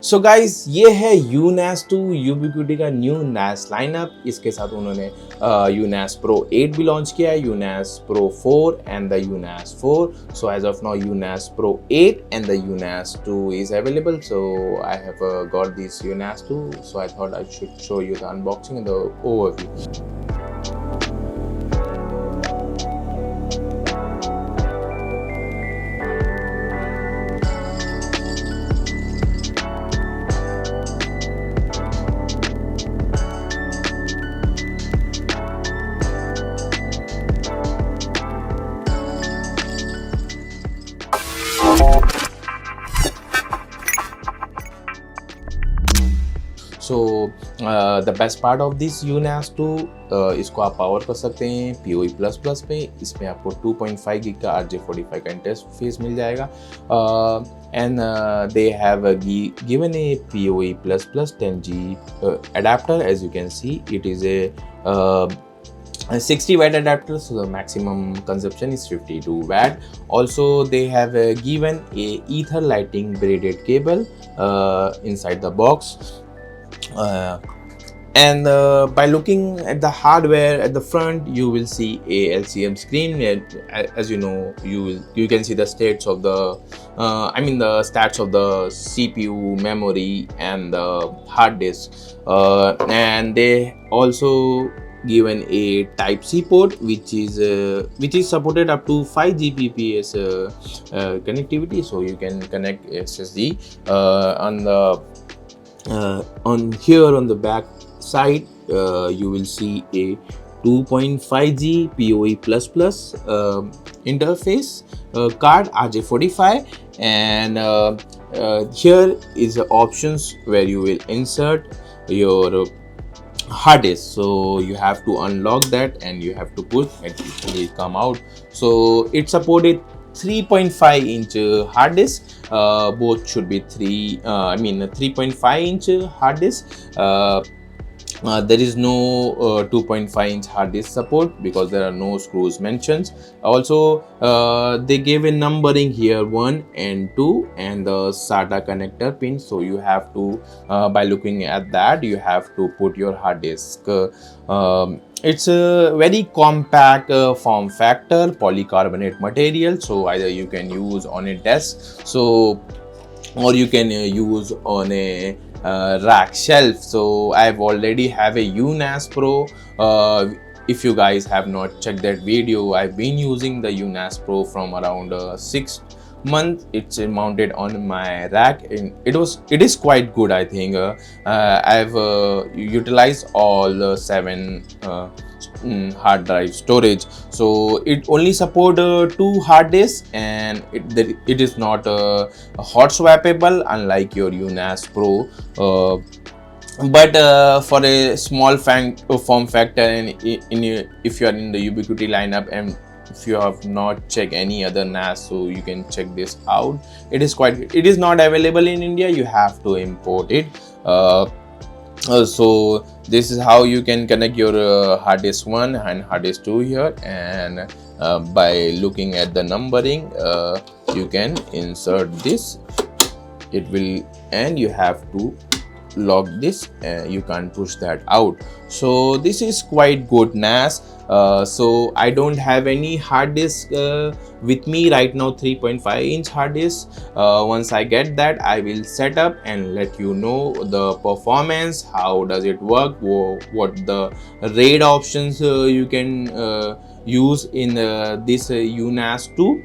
So guys, ये है UNAS-2 Ubiquiti का न्यू NAS लाइनअप। इसके साथ उन्होंने UNAS Pro 8 भी लॉन्च किया है, UNAS Pro 4 and the UNAS 4. So as of now, UNAS Pro 8 and the UNAS-2 is available. So I have got this UNAS-2. So I thought I should show you the unboxing and the overview. So the best part of this UNAS-2, इसको आप power कर सकते हैं PoE++ पे। इसमें आपको 2.5 GB का RJ45 का इंटरफेस मिल जाएगा and they have given a PoE++ 10G adapter. As you can see, it is a 60 watt adapter, so the maximum consumption is 52 watt. Also they have given a ether lighting braided cable inside the box. And by looking at the hardware at the front, you will see a LCM screen. As you know, you can see the states of the the stats of the CPU, memory and the hard disk, and they also given a type C port which is supported up to 5 Gbps connectivity, so you can connect SSD on here. On the back side, you will see a 2.5G PoE++ interface card RJ45, and here is the options where you will insert your hard disk. So you have to unlock that and you have to push and it will come out. So it supported 3.5-inch hard disk. Both should be 3.5-inch hard disk. There is no 2.5-inch hard disk support because there are no screws mentioned. Also they gave a numbering here, 1 and 2 and the SATA connector pin. So you have to by looking at that, you have to put your hard disk. It's a very compact form factor, polycarbonate material, so either you can use on a desk, or you can use on a rack shelf. So I've already have a UNAS Pro. If you guys have not checked that video, I've been using the UNAS Pro from around 6 months. It's mounted on my rack and it is quite good. I think I've utilized all 7 hard drive storage. So it only support 2 hard disks, and it is not hot swappable unlike your UNAS Pro. But for a small form factor, and if you are in the Ubiquiti lineup, and if you have not checked any other NAS, so you can check this out. It is not available in India. You have to import it. So this is how you can connect your hard disk 1 and hard disk 2 here, and by looking at the numbering, you can insert this. It will, and you have to lock this, you can't push that out. So this is quite good NAS. So I don't have any hard disk with me right now, 3.5-inch hard disk. Once I get that, I will set up and let you know the performance, how does it work, what the RAID options you can use in this UNAS-2.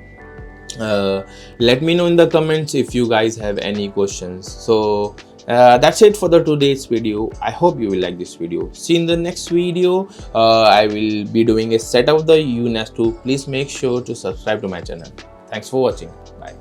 Let me know in the comments if you guys have any questions. So that's it for the today's video. I hope you will like this video. See you in the next video. I will be doing a set of the UNAS-2. Please make sure to subscribe to my channel. Thanks for watching. Bye.